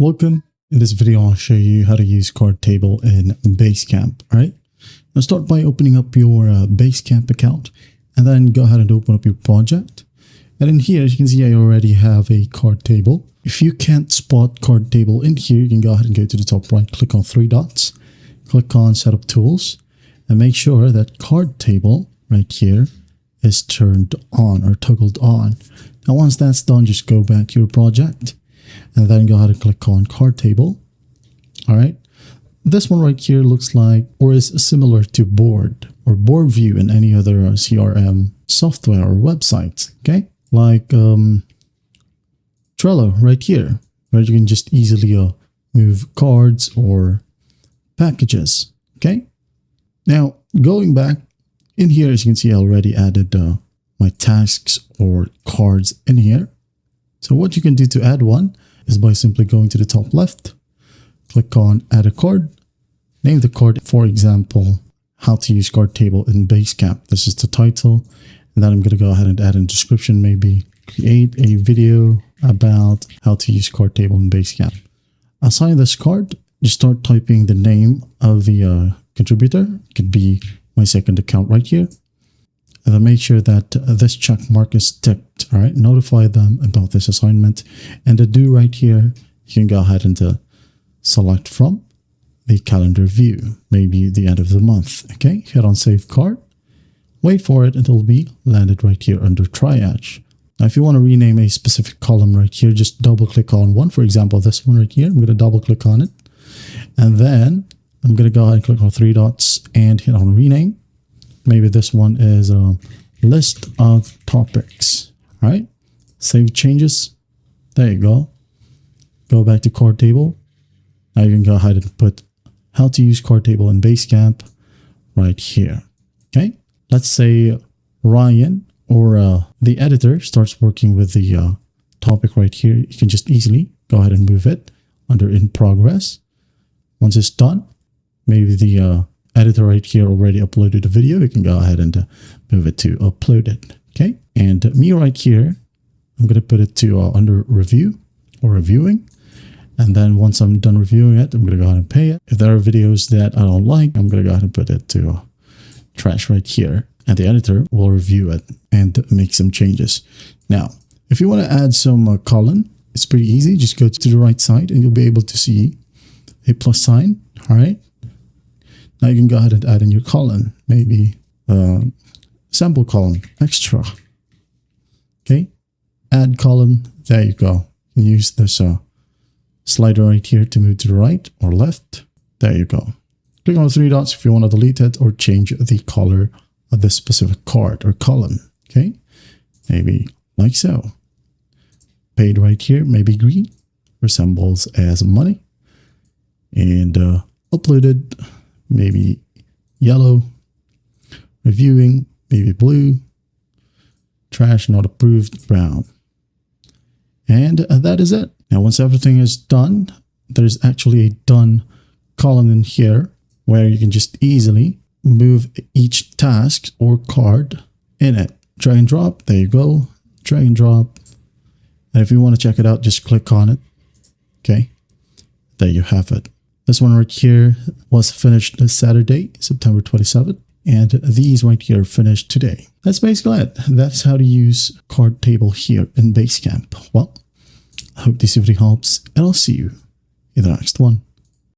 Welcome. In this video, I'll show you how to use card table in Basecamp. All right. Now start by opening up your Basecamp account and then go ahead and open up your project. And in here, as you can see, I already have a card table. If you can't spot card table in here, you can go ahead and go to the top right, click on three dots, click on setup tools, and make sure that card table right here is turned on or toggled on. Now, once that's done, just go back to your project and then go ahead and click on card table. All right. This one right here looks like or is similar to board or board view in any other CRM software or websites. Okay. Like Trello right here, where you can just easily move cards or packages. Okay. Now, going back in here, as you can see, I already added my tasks or cards in here. So what you can do to add one is by simply going to the top left, click on add a card, name the card, for example, how to use card table in Basecamp. This is the title. And then I'm going to go ahead and add a description, maybe create a video about how to use card table in Basecamp. Assign this card, just start typing the name of the contributor. It could be my second account right here. And then make sure that this check mark is ticked. All right, notify them about this assignment. And the due right here, you can go ahead and select from the calendar view, maybe the end of the month. Okay, hit on save card. Wait for it until it'll be landed right here under triage. Now, if you want to rename a specific column right here, just double click on one. For example, this one right here, I'm going to double click on it. And then I'm going to go ahead and click on three dots and hit on rename. Maybe this one is a list of topics. All right. Save changes. There you go. Go back to card table. Now you can go ahead and put how to use card table in Basecamp right here. Okay. Let's say Ryan or the editor starts working with the topic right here. You can just easily go ahead and move it under in progress. Once it's done, maybe the editor right here already uploaded a video. You can go ahead and move it to uploaded. Okay. And me right here, I'm going to put it to under review or reviewing. And then once I'm done reviewing it, I'm going to go ahead and pay it. If there are videos that I don't like, I'm going to go ahead and put it to trash right here. And the editor will review it and make some changes. Now, if you want to add some column, it's pretty easy. Just go to the right side and you'll be able to see a plus sign. All right. Now you can go ahead and add in your column, maybe sample column, extra. Okay. Add column. There you go. You can use this slider right here to move to the right or left. There you go. Click on the three dots if you want to delete it or change the color of the specific card or column. Okay. Maybe like so. Paid right here, maybe green, resembles as money. And uploaded, maybe yellow. Reviewing, maybe blue. Trash not approved, brown. And that is it. Now, once everything is done, there's actually a done column in here where you can just easily move each task or card in it. Drag and drop. There you go. Drag and drop. And if you want to check it out, just click on it. Okay. There you have it. This one right here was finished this Saturday, September 27th. And these right here finished today. That's basically it. That's how to use card table here in Basecamp. Well, I hope this video helps, and I'll see you in the next one.